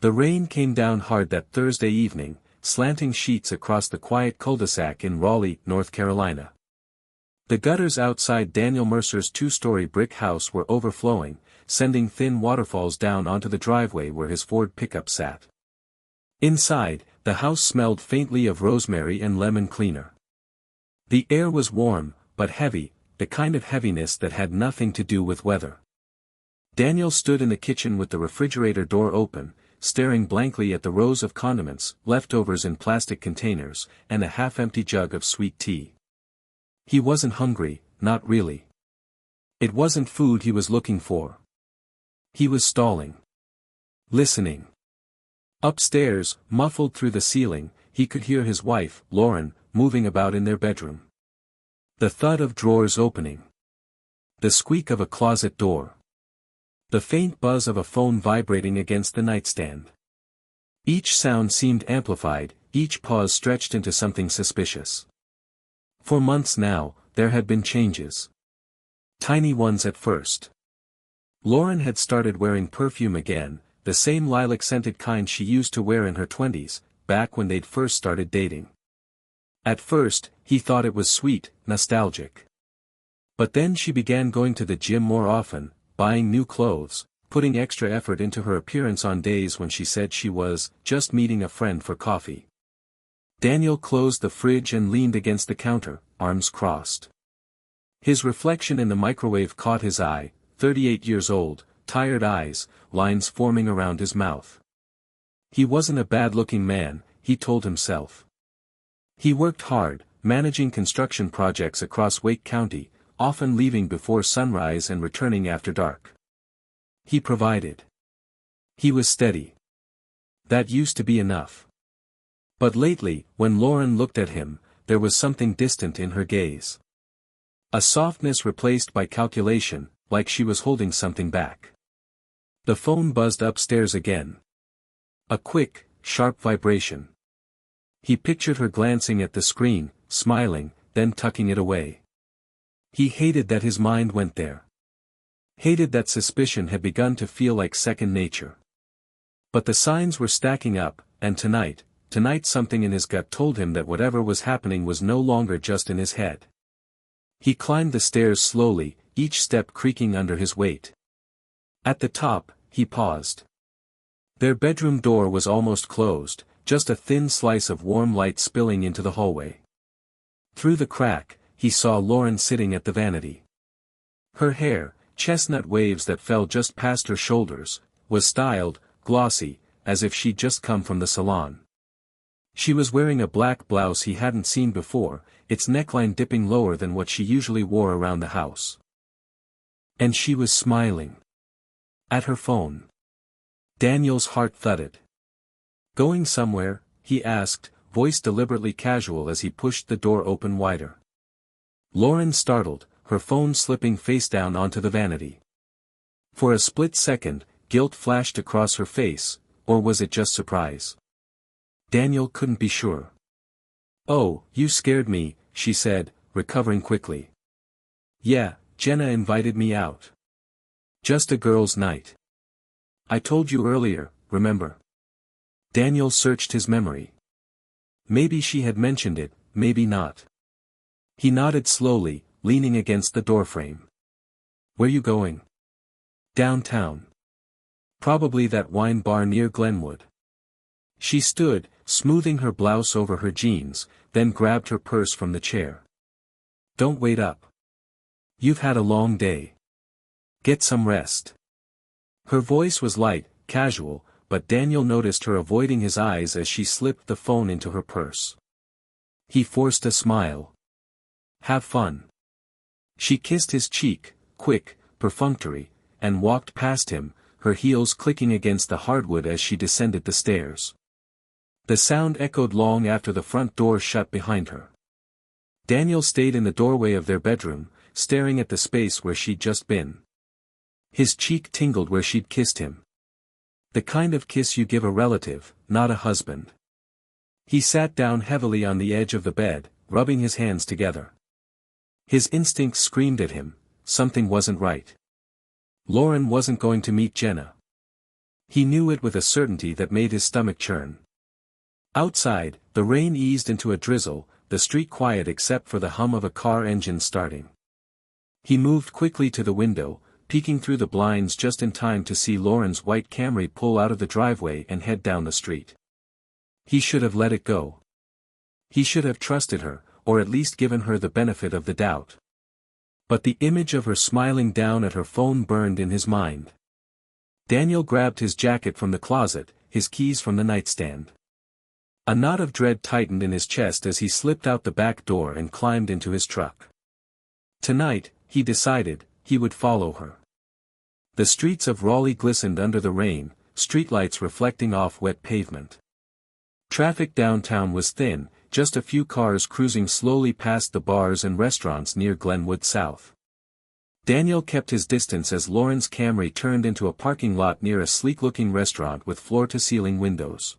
The rain came down hard that Thursday evening, slanting sheets across the quiet cul-de-sac in Raleigh, North Carolina. The gutters outside Daniel Mercer's two-story brick house were overflowing, sending thin waterfalls down onto the driveway where his Ford pickup sat. Inside, the house smelled faintly of rosemary and lemon cleaner. The air was warm, but heavy, the kind of heaviness that had nothing to do with weather. Daniel stood in the kitchen with the refrigerator door open, staring blankly at the rows of condiments, leftovers in plastic containers, and a half-empty jug of sweet tea. He wasn't hungry, not really. It wasn't food he was looking for. He was stalling. Listening. Upstairs, muffled through the ceiling, he could hear his wife, Lauren, moving about in their bedroom. The thud of drawers opening. The squeak of a closet door. The faint buzz of a phone vibrating against the nightstand. Each sound seemed amplified, each pause stretched into something suspicious. For months now, there had been changes. Tiny ones at first. Lauren had started wearing perfume again, the same lilac-scented kind she used to wear in her 20s, back when they'd first started dating. At first, he thought it was sweet, nostalgic. But then she began going to the gym more often, buying new clothes, putting extra effort into her appearance on days when she said she was just meeting a friend for coffee. Daniel closed the fridge and leaned against the counter, arms crossed. His reflection in the microwave caught his eye, 38 years old, tired eyes, lines forming around his mouth. He wasn't a bad-looking man, he told himself. He worked hard, managing construction projects across Wake County, often leaving before sunrise and returning after dark. He provided. He was steady. That used to be enough. But lately, when Lauren looked at him, there was something distant in her gaze. A softness replaced by calculation, like she was holding something back. The phone buzzed upstairs again. A quick, sharp vibration. He pictured her glancing at the screen, smiling, then tucking it away. He hated that his mind went there. Hated that suspicion had begun to feel like second nature. But the signs were stacking up, and tonight something in his gut told him that whatever was happening was no longer just in his head. He climbed the stairs slowly, each step creaking under his weight. At the top, he paused. Their bedroom door was almost closed, just a thin slice of warm light spilling into the hallway. Through the crack, he saw Lauren sitting at the vanity. Her hair, chestnut waves that fell just past her shoulders, was styled, glossy, as if she'd just come from the salon. She was wearing a black blouse he hadn't seen before, its neckline dipping lower than what she usually wore around the house. And she was smiling. At her phone. Daniel's heart thudded. Going somewhere? He asked, voice deliberately casual as he pushed the door open wider. Lauren startled, her phone slipping face down onto the vanity. For a split second, guilt flashed across her face, or was it just surprise? Daniel couldn't be sure. "Oh, you scared me," she said, recovering quickly. "Yeah, Jenna invited me out. Just a girls' night. I told you earlier, remember?" Daniel searched his memory. Maybe she had mentioned it, maybe not. He nodded slowly, leaning against the doorframe. "Where you going?" "Downtown. Probably that wine bar near Glenwood." She stood, smoothing her blouse over her jeans, then grabbed her purse from the chair. "Don't wait up. You've had a long day. Get some rest." Her voice was light, casual, but Daniel noticed her avoiding his eyes as she slipped the phone into her purse. He forced a smile. "Have fun." She kissed his cheek, quick, perfunctory, and walked past him, her heels clicking against the hardwood as she descended the stairs. The sound echoed long after the front door shut behind her. Daniel stayed in the doorway of their bedroom, staring at the space where she'd just been. His cheek tingled where she'd kissed him. The kind of kiss you give a relative, not a husband. He sat down heavily on the edge of the bed, rubbing his hands together. His instincts screamed at him, something wasn't right. Lauren wasn't going to meet Jenna. He knew it with a certainty that made his stomach churn. Outside, the rain eased into a drizzle, the street quiet except for the hum of a car engine starting. He moved quickly to the window, peeking through the blinds just in time to see Lauren's white Camry pull out of the driveway and head down the street. He should have let it go. He should have trusted her, or at least given her the benefit of the doubt. But the image of her smiling down at her phone burned in his mind. Daniel grabbed his jacket from the closet, his keys from the nightstand. A knot of dread tightened in his chest as he slipped out the back door and climbed into his truck. Tonight, he decided, he would follow her. The streets of Raleigh glistened under the rain, streetlights reflecting off wet pavement. Traffic downtown was thin, just a few cars cruising slowly past the bars and restaurants near Glenwood South. Daniel kept his distance as Lauren's Camry turned into a parking lot near a sleek-looking restaurant with floor-to-ceiling windows.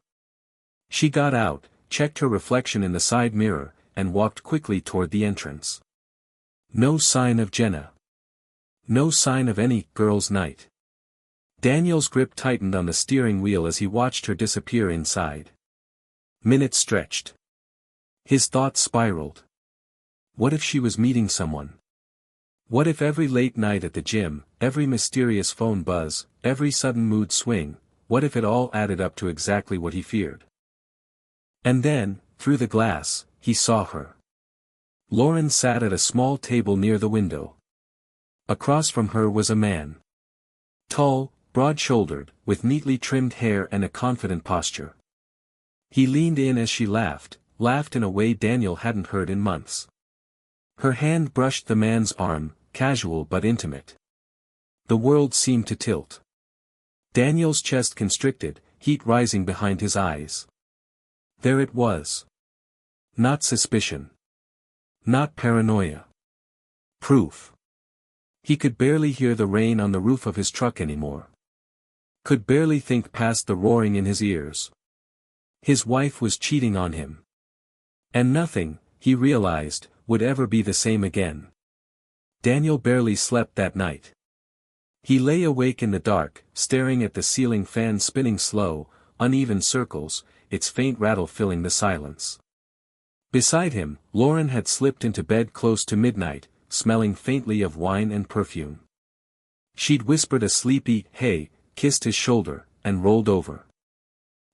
She got out, checked her reflection in the side mirror, and walked quickly toward the entrance. No sign of Jenna. No sign of any girls' night. Daniel's grip tightened on the steering wheel as he watched her disappear inside. Minutes stretched. His thoughts spiraled. What if she was meeting someone? What if every late night at the gym, every mysterious phone buzz, every sudden mood swing, what if it all added up to exactly what he feared? And then, through the glass, he saw her. Lauren sat at a small table near the window. Across from her was a man. Tall, broad-shouldered, with neatly trimmed hair and a confident posture. He leaned in as she laughed in a way Daniel hadn't heard in months. Her hand brushed the man's arm, casual but intimate. The world seemed to tilt. Daniel's chest constricted, heat rising behind his eyes. There it was. Not suspicion. Not paranoia. Proof. He could barely hear the rain on the roof of his truck anymore. Could barely think past the roaring in his ears. His wife was cheating on him. And nothing, he realized, would ever be the same again. Daniel barely slept that night. He lay awake in the dark, staring at the ceiling fan spinning slow, uneven circles, its faint rattle filling the silence. Beside him, Lauren had slipped into bed close to midnight, smelling faintly of wine and perfume. She'd whispered a sleepy, "Hey," kissed his shoulder, and rolled over.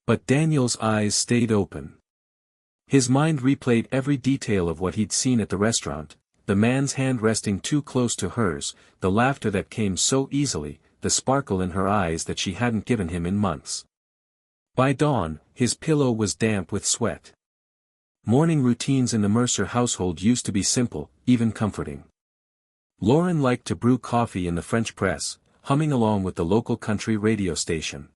But Daniel's eyes stayed open. His mind replayed every detail of what he'd seen at the restaurant, the man's hand resting too close to hers, the laughter that came so easily, the sparkle in her eyes that she hadn't given him in months. By dawn, his pillow was damp with sweat. Morning routines in the Mercer household used to be simple, even comforting. Lauren liked to brew coffee in the French press, humming along with the local country radio station.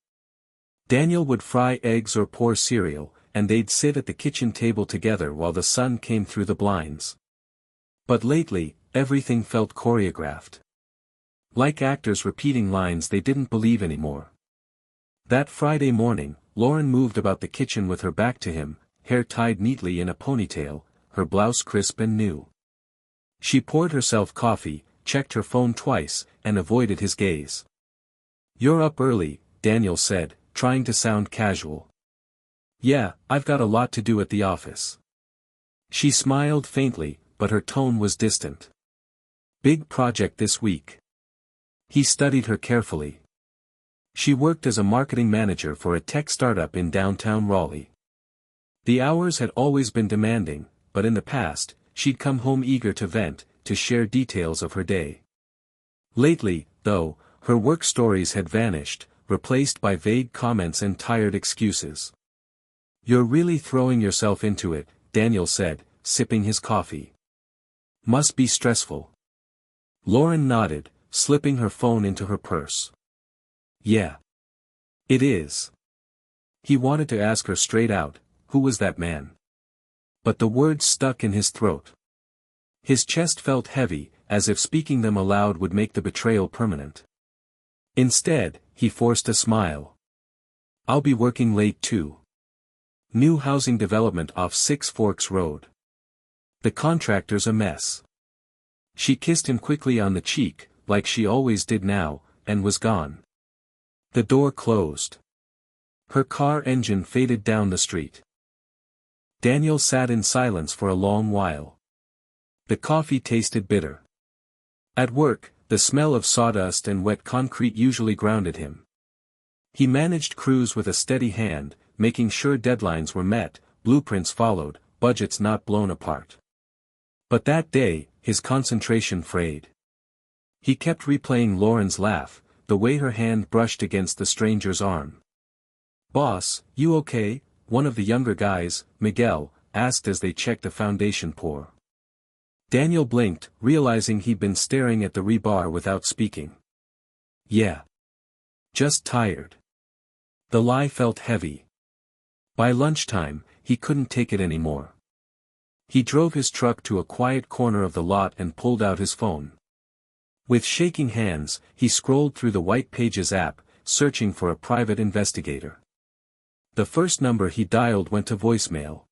Daniel would fry eggs or pour cereal, and they'd sit at the kitchen table together while the sun came through the blinds. But lately, everything felt choreographed. Like actors repeating lines they didn't believe anymore. That Friday morning, Lauren moved about the kitchen with her back to him, hair tied neatly in a ponytail, her blouse crisp and new. She poured herself coffee, checked her phone twice, and avoided his gaze. "You're up early," Daniel said, trying to sound casual. "Yeah, I've got a lot to do at the office." She smiled faintly, but her tone was distant. "Big project this week." He studied her carefully. She worked as a marketing manager for a tech startup in downtown Raleigh. The hours had always been demanding, but in the past, she'd come home eager to vent, to share details of her day. Lately, though, her work stories had vanished, replaced by vague comments and tired excuses. "You're really throwing yourself into it," Daniel said, sipping his coffee. "Must be stressful." Lauren nodded, slipping her phone into her purse. "Yeah. It is." He wanted to ask her straight out, who was that man? But the words stuck in his throat. His chest felt heavy, as if speaking them aloud would make the betrayal permanent. Instead, he forced a smile. "I'll be working late too. New housing development off Six Forks Road. The contractor's a mess." She kissed him quickly on the cheek, like she always did now, and was gone. The door closed. Her car engine faded down the street. Daniel sat in silence for a long while. The coffee tasted bitter. At work, the smell of sawdust and wet concrete usually grounded him. He managed crews with a steady hand, making sure deadlines were met, blueprints followed, budgets not blown apart. But that day, his concentration frayed. He kept replaying Lauren's laugh, the way her hand brushed against the stranger's arm. "Boss, you okay?" one of the younger guys, Miguel, asked as they checked the foundation pour. Daniel blinked, realizing he'd been staring at the rebar without speaking. "Yeah. Just tired." The lie felt heavy. By lunchtime, he couldn't take it anymore. He drove his truck to a quiet corner of the lot and pulled out his phone. With shaking hands, he scrolled through the White Pages app, searching for a private investigator. The first number he dialed went to voicemail.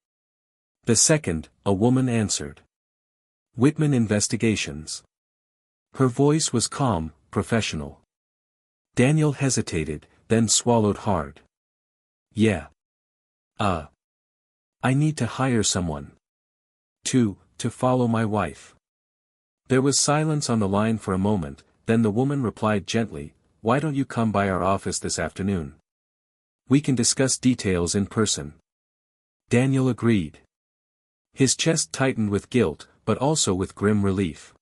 The second, a woman answered. "Whitman Investigations." Her voice was calm, professional. Daniel hesitated, then swallowed hard. "Yeah. I need to hire someone. To follow my wife." There was silence on the line for a moment, then the woman replied gently, "Why don't you come by our office this afternoon? We can discuss details in person." Daniel agreed. His chest tightened with guilt, but also with grim relief.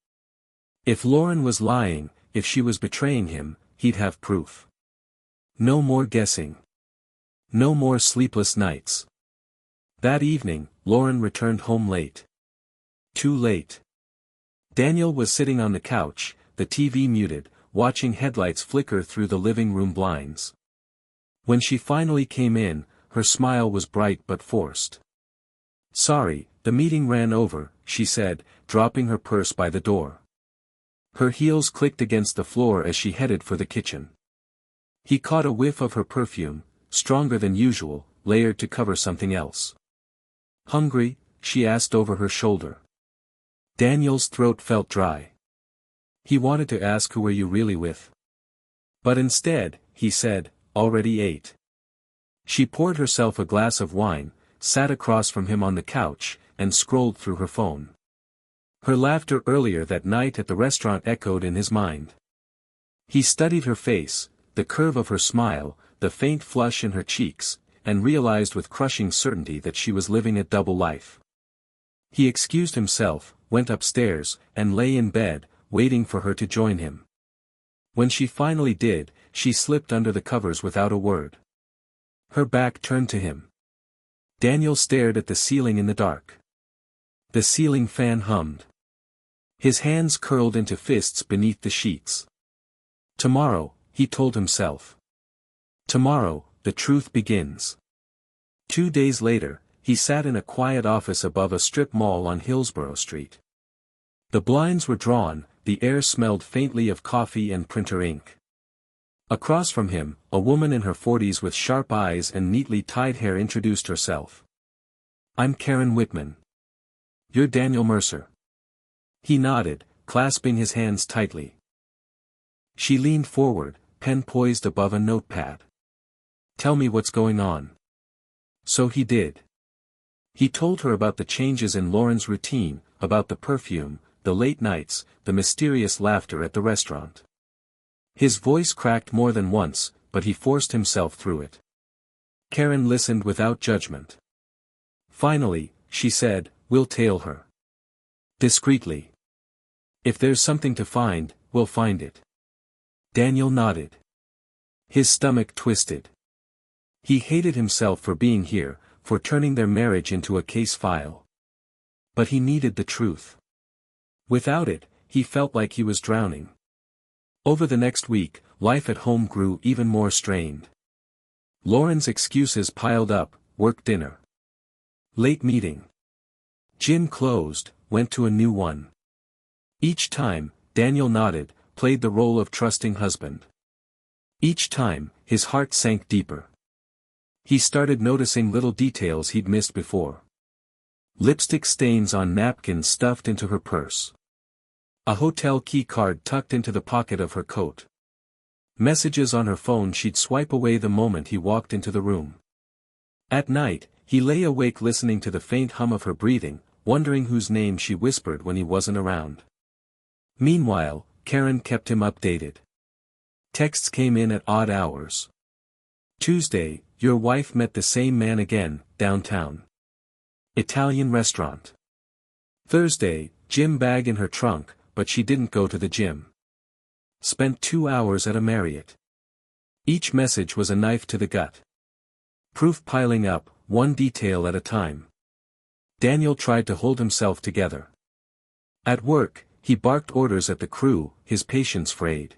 If Lauren was lying, if she was betraying him, he'd have proof. No more guessing. No more sleepless nights. That evening, Lauren returned home late. Too late. Daniel was sitting on the couch, the TV muted, watching headlights flicker through the living room blinds. When she finally came in, her smile was bright but forced. "Sorry, the meeting ran over," she said, dropping her purse by the door. Her heels clicked against the floor as she headed for the kitchen. He caught a whiff of her perfume, stronger than usual, layered to cover something else. "Hungry?" she asked over her shoulder. Daniel's throat felt dry. He wanted to ask, "Who were you really with?" But instead, he said, "Already ate." She poured herself a glass of wine, sat across from him on the couch, and scrolled through her phone. Her laughter earlier that night at the restaurant echoed in his mind. He studied her face, the curve of her smile, the faint flush in her cheeks, and realized with crushing certainty that she was living a double life. He excused himself, went upstairs, and lay in bed, waiting for her to join him. When she finally did, she slipped under the covers without a word. Her back turned to him. Daniel stared at the ceiling in the dark. The ceiling fan hummed. His hands curled into fists beneath the sheets. Tomorrow, he told himself. Tomorrow, the truth begins. 2 days later, he sat in a quiet office above a strip mall on Hillsborough Street. The blinds were drawn, the air smelled faintly of coffee and printer ink. Across from him, a woman in her 40s with sharp eyes and neatly tied hair introduced herself. "I'm Karen Whitman. You're Daniel Mercer." He nodded, clasping his hands tightly. She leaned forward, pen poised above a notepad. "Tell me what's going on." So he did. He told her about the changes in Lauren's routine, about the perfume, the late nights, the mysterious laughter at the restaurant. His voice cracked more than once, but he forced himself through it. Karen listened without judgment. Finally, she said, "We'll tail her. Discreetly. If there's something to find, we'll find it." Daniel nodded. His stomach twisted. He hated himself for being here, for turning their marriage into a case file. But he needed the truth. Without it, he felt like he was drowning. Over the next week, life at home grew even more strained. Lauren's excuses piled up: work dinner, late meeting, gym closed, went to a new one. Each time, Daniel nodded, played the role of trusting husband. Each time, his heart sank deeper. He started noticing little details he'd missed before. Lipstick stains on napkins stuffed into her purse. A hotel key card tucked into the pocket of her coat. Messages on her phone she'd swipe away the moment he walked into the room. At night, he lay awake listening to the faint hum of her breathing, wondering whose name she whispered when he wasn't around. Meanwhile, Karen kept him updated. Texts came in at odd hours. Tuesday, your wife met the same man again, downtown. Italian restaurant. Thursday, gym bag in her trunk, but she didn't go to the gym. Spent 2 hours at a Marriott. Each message was a knife to the gut. Proof piling up, one detail at a time. Daniel tried to hold himself together. At work, he barked orders at the crew, his patience frayed.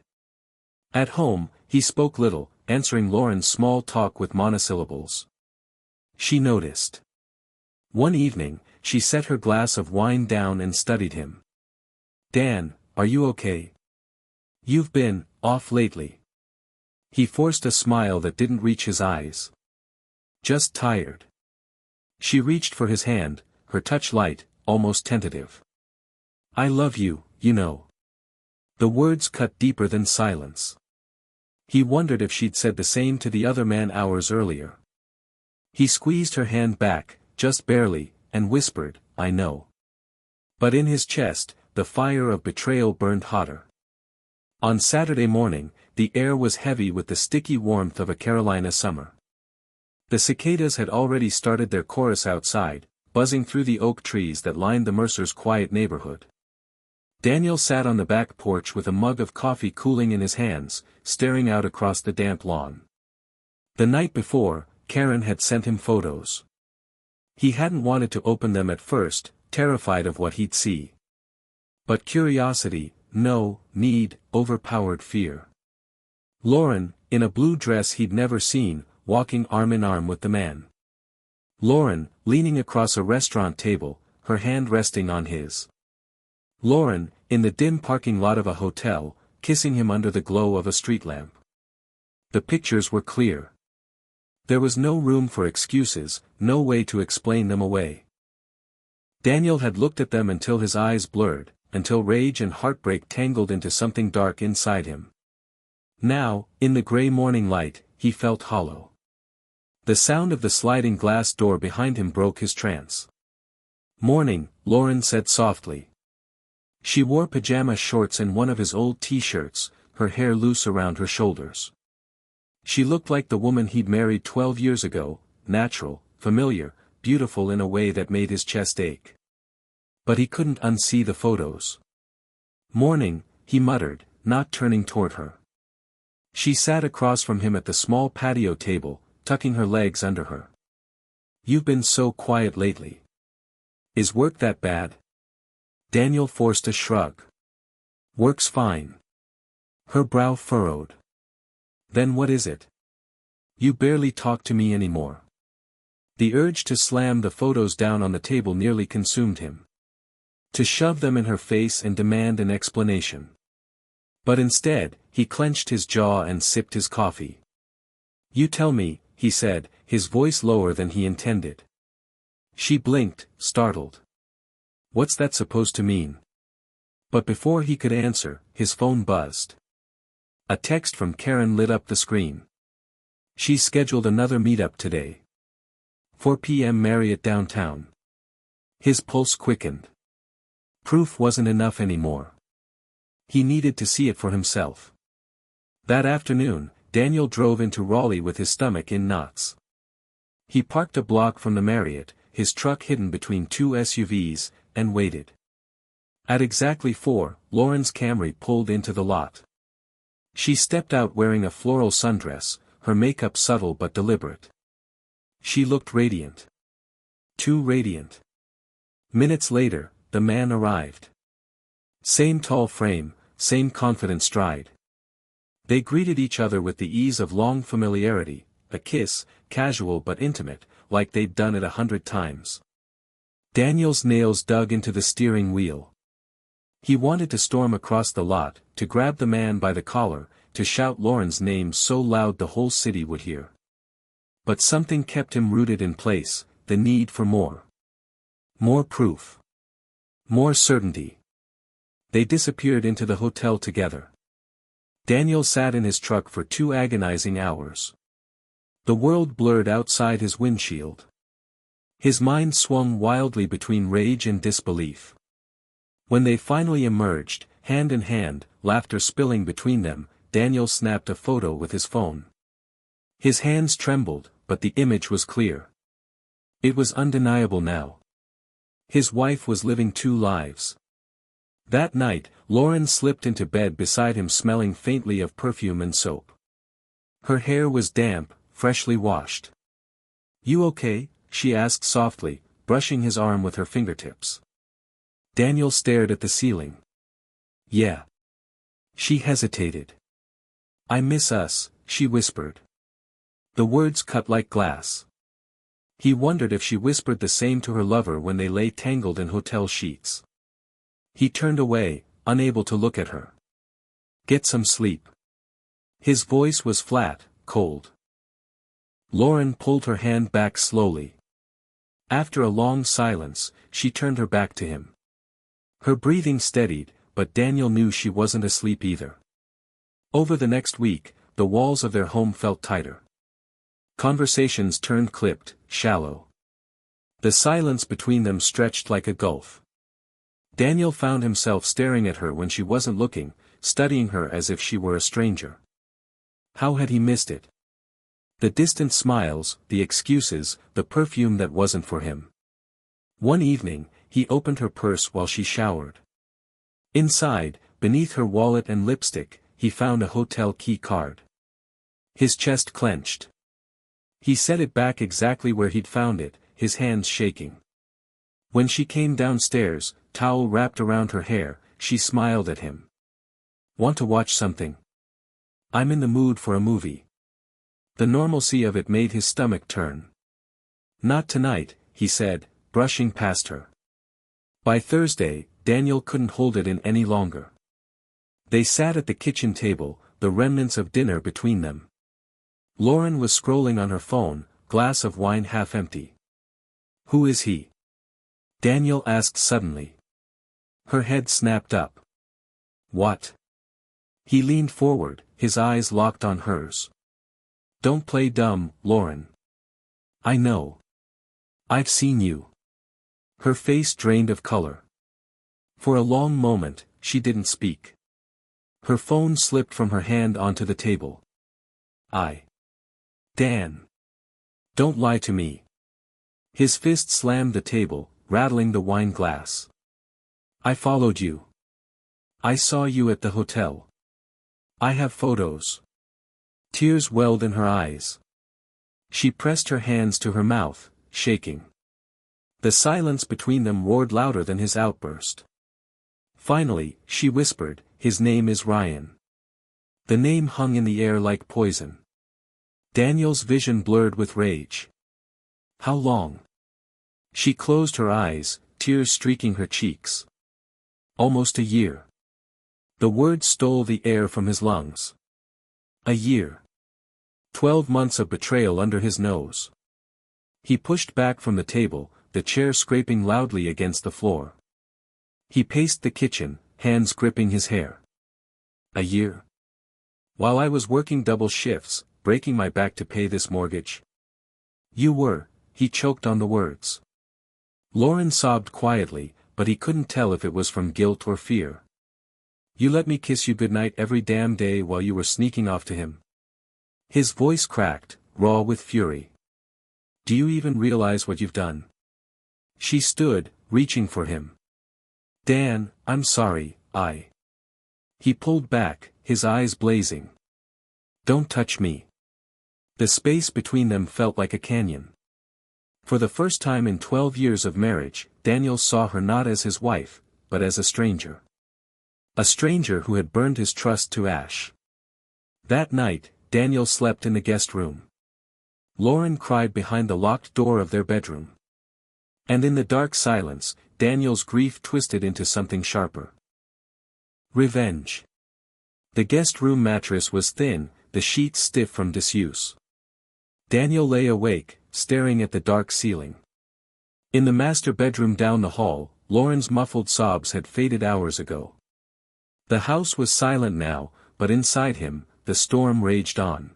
At home, he spoke little, answering Lauren's small talk with monosyllables. She noticed. One evening, she set her glass of wine down and studied him. Dan, are you okay? You've been off lately. He forced a smile that didn't reach his eyes. Just tired. She reached for his hand, her touch light, almost tentative. I love you, you know. The words cut deeper than silence. He wondered if she'd said the same to the other man hours earlier. He squeezed her hand back, just barely, and whispered, I know. But in his chest, the fire of betrayal burned hotter. On Saturday morning, the air was heavy with the sticky warmth of a Carolina summer. The cicadas had already started their chorus outside, buzzing through the oak trees that lined the Mercer's quiet neighborhood. Daniel sat on the back porch with a mug of coffee cooling in his hands, staring out across the damp lawn. The night before, Karen had sent him photos. He hadn't wanted to open them at first, terrified of what he'd see. But curiosity, no, need, overpowered fear. Lauren, in a blue dress he'd never seen, walking arm in arm with the man. Lauren, leaning across a restaurant table, her hand resting on his. Lauren, in the dim parking lot of a hotel, kissing him under the glow of a street lamp. The pictures were clear. There was no room for excuses, no way to explain them away. Daniel had looked at them until his eyes blurred, until rage and heartbreak tangled into something dark inside him. Now, in the gray morning light, he felt hollow. The sound of the sliding glass door behind him broke his trance. Morning, Lauren said softly. She wore pajama shorts and one of his old t-shirts, her hair loose around her shoulders. She looked like the woman he'd married 12 years ago, natural, familiar, beautiful in a way that made his chest ache. But he couldn't unsee the photos. Morning, he muttered, not turning toward her. She sat across from him at the small patio table, tucking her legs under her. You've been so quiet lately. Is work that bad? Daniel forced a shrug. Work's fine. Her brow furrowed. Then what is it? You barely talk to me anymore. The urge to slam the photos down on the table nearly consumed him. To shove them in her face and demand an explanation. But instead, he clenched his jaw and sipped his coffee. You tell me, he said, his voice lower than he intended. She blinked, startled. What's that supposed to mean? But before he could answer, his phone buzzed. A text from Karen lit up the screen. She's scheduled another meetup today. 4 p.m. Marriott downtown. His pulse quickened. Proof wasn't enough anymore. He needed to see it for himself. That afternoon, Daniel drove into Raleigh with his stomach in knots. He parked a block from the Marriott, his truck hidden between two SUVs, and waited. At exactly 4, Lauren's Camry pulled into the lot. She stepped out wearing a floral sundress, her makeup subtle but deliberate. She looked radiant. Too radiant. Minutes later, the man arrived. Same tall frame, same confident stride. They greeted each other with the ease of long familiarity, a kiss, casual but intimate, like they'd done it 100 times. Daniel's nails dug into the steering wheel. He wanted to storm across the lot, to grab the man by the collar, to shout Lauren's name so loud the whole city would hear. But something kept him rooted in place, the need for more. More proof. More certainty. They disappeared into the hotel together. Daniel sat in his truck for 2 agonizing hours. The world blurred outside his windshield. His mind swung wildly between rage and disbelief. When they finally emerged, hand in hand, laughter spilling between them, Daniel snapped a photo with his phone. His hands trembled, but the image was clear. It was undeniable now. His wife was living 2 lives. That night, Lauren slipped into bed beside him smelling faintly of perfume and soap. Her hair was damp, freshly washed. "You okay?" she asked softly, brushing his arm with her fingertips. Daniel stared at the ceiling. "Yeah." She hesitated. "I miss us," she whispered. The words cut like glass. He wondered if she whispered the same to her lover when they lay tangled in hotel sheets. He turned away, unable to look at her. "Get some sleep." His voice was flat, cold. Lauren pulled her hand back slowly. After a long silence, she turned her back to him. Her breathing steadied, but Daniel knew she wasn't asleep either. Over the next week, the walls of their home felt tighter. Conversations turned clipped, shallow. The silence between them stretched like a gulf. Daniel found himself staring at her when she wasn't looking, studying her as if she were a stranger. How had he missed it? The distant smiles, the excuses, the perfume that wasn't for him. One evening, he opened her purse while she showered. Inside, beneath her wallet and lipstick, he found a hotel key card. His chest clenched. He set it back exactly where he'd found it, his hands shaking. When she came downstairs, towel wrapped around her hair, she smiled at him. "Want to watch something?" "I'm in the mood for a movie." The normalcy of it made his stomach turn. "Not tonight," he said, brushing past her. By Thursday, Daniel couldn't hold it in any longer. They sat at the kitchen table, the remnants of dinner between them. Lauren was scrolling on her phone, glass of wine half empty. "Who is he?" Daniel asked suddenly. Her head snapped up. "What?" He leaned forward, his eyes locked on hers. "Don't play dumb, Lauren. I know. I've seen you." Her face drained of color. For a long moment, she didn't speak. Her phone slipped from her hand onto the table. Dan. Don't lie to me." His fist slammed the table, rattling the wine glass. "I followed you. I saw you at the hotel. I have photos." Tears welled in her eyes. She pressed her hands to her mouth, shaking. The silence between them roared louder than his outburst. Finally, she whispered, "His name is Ryan." The name hung in the air like poison. Daniel's vision blurred with rage. "How long?" She closed her eyes, tears streaking her cheeks. "Almost a year." The words stole the air from his lungs. A year. 12 months of betrayal under his nose. He pushed back from the table, the chair scraping loudly against the floor. He paced the kitchen, hands gripping his hair. "A year? While I was working double shifts, breaking my back to pay this mortgage?" "You were," he choked on the words. Lauren sobbed quietly, but he couldn't tell if it was from guilt or fear. "You let me kiss you goodnight every damn day while you were sneaking off to him." His voice cracked, raw with fury. "Do you even realize what you've done?" She stood, reaching for him. "Dan, I'm sorry, He pulled back, his eyes blazing. "Don't touch me." The space between them felt like a canyon. For the first time in 12 years of marriage, Daniel saw her not as his wife, but as a stranger. A stranger who had burned his trust to ash. That night, Daniel slept in the guest room. Lauren cried behind the locked door of their bedroom. And in the dark silence, Daniel's grief twisted into something sharper. Revenge. The guest room mattress was thin, the sheets stiff from disuse. Daniel lay awake, staring at the dark ceiling. In the master bedroom down the hall, Lauren's muffled sobs had faded hours ago. The house was silent now, but inside him, the storm raged on.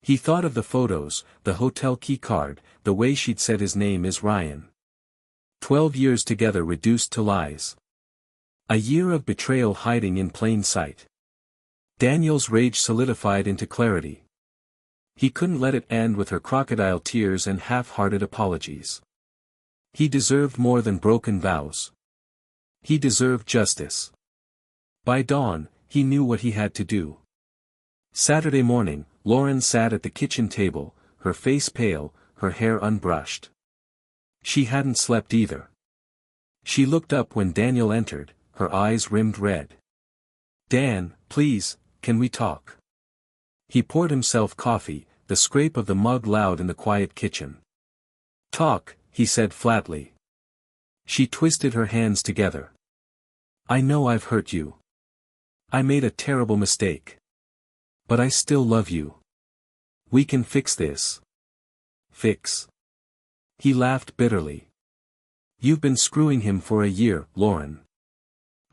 He thought of the photos, the hotel key card, the way she'd said his name is Ryan. 12 years together reduced to lies. A year of betrayal hiding in plain sight. Daniel's rage solidified into clarity. He couldn't let it end with her crocodile tears and half-hearted apologies. He deserved more than broken vows. He deserved justice. By dawn, he knew what he had to do. Saturday morning, Lauren sat at the kitchen table, her face pale, her hair unbrushed. She hadn't slept either. She looked up when Daniel entered, her eyes rimmed red. "Dan, please, can we talk?" He poured himself coffee, the scrape of the mug loud in the quiet kitchen. "Talk," he said flatly. She twisted her hands together. "I know I've hurt you. I made a terrible mistake. But I still love you. We can fix this." "Fix?" He laughed bitterly. "You've been screwing him for a year, Lauren.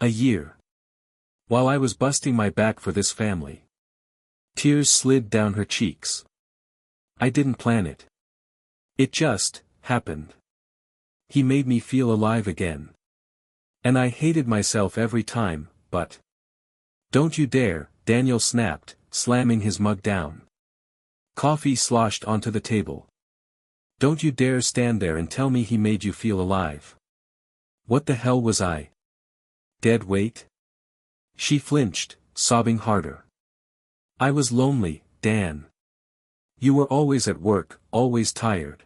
A year. While I was busting my back for this family." Tears slid down her cheeks. "I didn't plan it. It just happened. He made me feel alive again. And I hated myself every time, but—" "Don't you dare," Daniel snapped, slamming his mug down. Coffee sloshed onto the table. "Don't you dare stand there and tell me he made you feel alive. What the hell was I? Dead weight?" She flinched, sobbing harder. "I was lonely, Dan. You were always at work, always tired.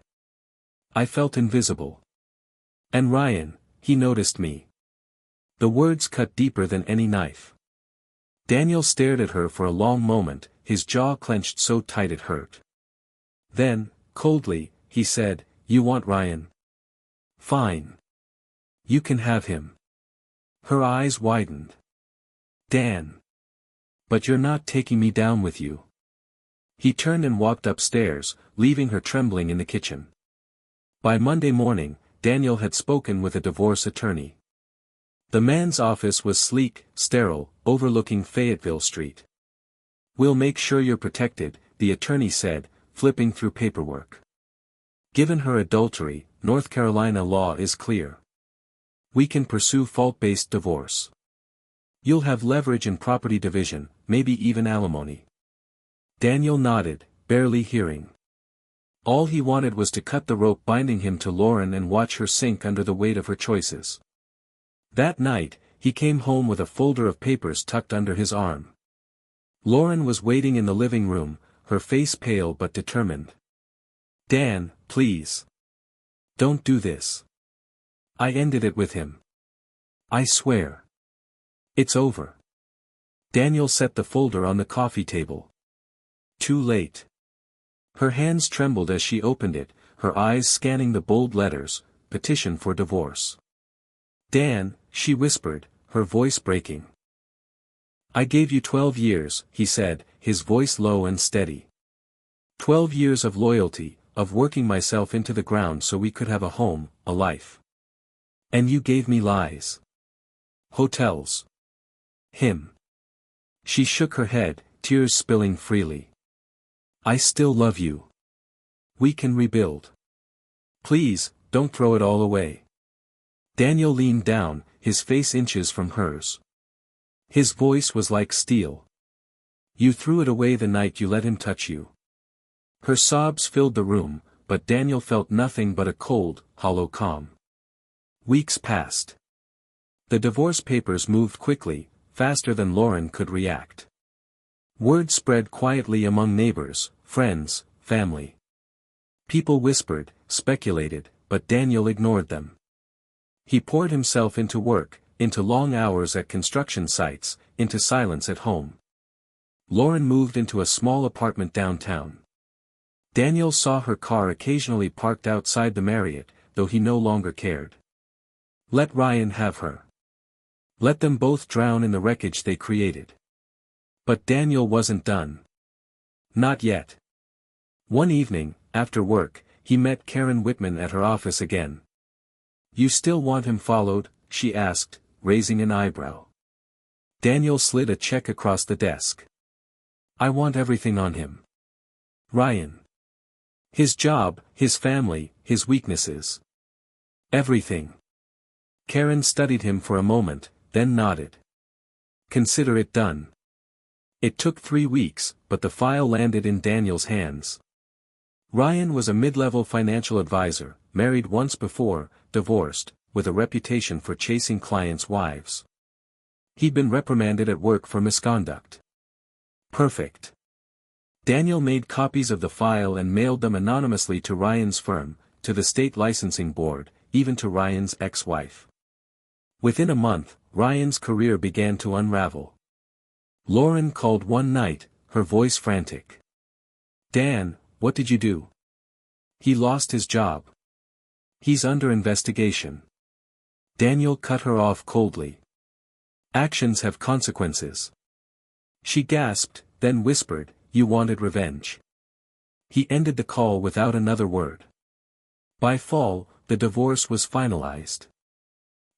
I felt invisible. And Ryan, he noticed me." The words cut deeper than any knife. Daniel stared at her for a long moment, his jaw clenched so tight it hurt. Then, coldly, he said, "You want Ryan? Fine. You can have him." Her eyes widened. "Dan. But you're not taking me down with you." He turned and walked upstairs, leaving her trembling in the kitchen. By Monday morning, Daniel had spoken with a divorce attorney. The man's office was sleek, sterile, overlooking Fayetteville Street. "We'll make sure you're protected," the attorney said, flipping through paperwork. "Given her adultery, North Carolina law is clear. We can pursue fault-based divorce. You'll have leverage in property division, maybe even alimony." Daniel nodded, barely hearing. All he wanted was to cut the rope binding him to Lauren and watch her sink under the weight of her choices. That night, he came home with a folder of papers tucked under his arm. Lauren was waiting in the living room, her face pale but determined. "Dan, please. Don't do this. I ended it with him. I swear. It's over." Daniel set the folder on the coffee table. Too late. Her hands trembled as she opened it, her eyes scanning the bold letters, "Petition for divorce." "Dan," she whispered, her voice breaking. "I gave you 12 years, he said, his voice low and steady. 12 years of loyalty, of working myself into the ground so we could have a home, a life. And you gave me lies. Hotels. Him." She shook her head, tears spilling freely. "I still love you. We can rebuild. Please, don't throw it all away." Daniel leaned down, his face inches from hers. His voice was like steel. "You threw it away the night you let him touch you." Her sobs filled the room, but Daniel felt nothing but a cold, hollow calm. Weeks passed. The divorce papers moved quickly, faster than Lauren could react. Word spread quietly among neighbors, friends, family. People whispered, speculated, but Daniel ignored them. He poured himself into work, into long hours at construction sites, into silence at home. Lauren moved into a small apartment downtown. Daniel saw her car occasionally parked outside the Marriott, though he no longer cared. Let Ryan have her. Let them both drown in the wreckage they created. But Daniel wasn't done. Not yet. One evening, after work, he met Karen Whitman at her office again. "You still want him followed?" she asked, raising an eyebrow. Daniel slid a check across the desk. I want everything on him. Ryan. His job, his family, his weaknesses. Everything. Karen studied him for a moment, then nodded. Consider it done. It took 3 weeks, but the file landed in Daniel's hands. Ryan was a mid-level financial advisor, married once before, divorced, with a reputation for chasing clients' wives. He'd been reprimanded at work for misconduct. Perfect. Daniel made copies of the file and mailed them anonymously to Ryan's firm, to the state licensing board, even to Ryan's ex-wife. Within a month, Ryan's career began to unravel. Lauren called one night, her voice frantic. Dan, what did you do? He lost his job. He's under investigation. Daniel cut her off coldly. Actions have consequences. She gasped, then whispered, you wanted revenge. He ended the call without another word. By fall, the divorce was finalized.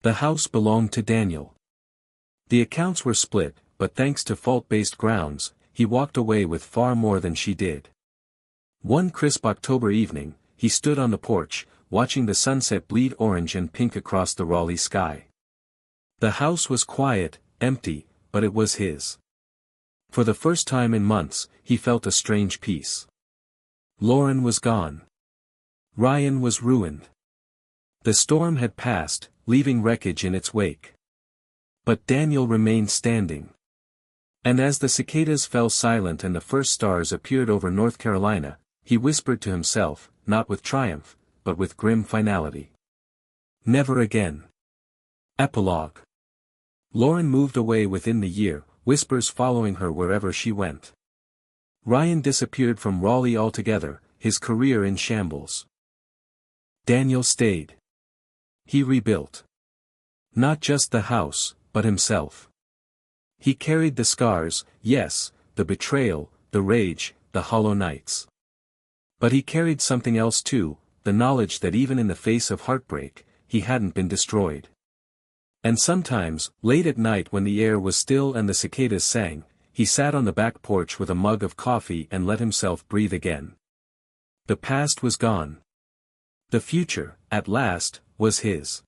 The house belonged to Daniel. The accounts were split, but thanks to fault-based grounds, he walked away with far more than she did. One crisp October evening, he stood on the porch, watching the sunset bleed orange and pink across the Raleigh sky. The house was quiet, empty, but it was his. For the first time in months, he felt a strange peace. Lauren was gone. Ryan was ruined. The storm had passed, leaving wreckage in its wake. But Daniel remained standing. And as the cicadas fell silent and the first stars appeared over North Carolina, he whispered to himself, not with triumph, but with grim finality. Never again. Epilogue. Lauren moved away within the year, whispers following her wherever she went. Ryan disappeared from Raleigh altogether, his career in shambles. Daniel stayed. He rebuilt. Not just the house, but himself. He carried the scars, yes, the betrayal, the rage, the hollow nights. But he carried something else too, the knowledge that even in the face of heartbreak, he hadn't been destroyed. And sometimes, late at night when the air was still and the cicadas sang, he sat on the back porch with a mug of coffee and let himself breathe again. The past was gone. The future, at last, was his.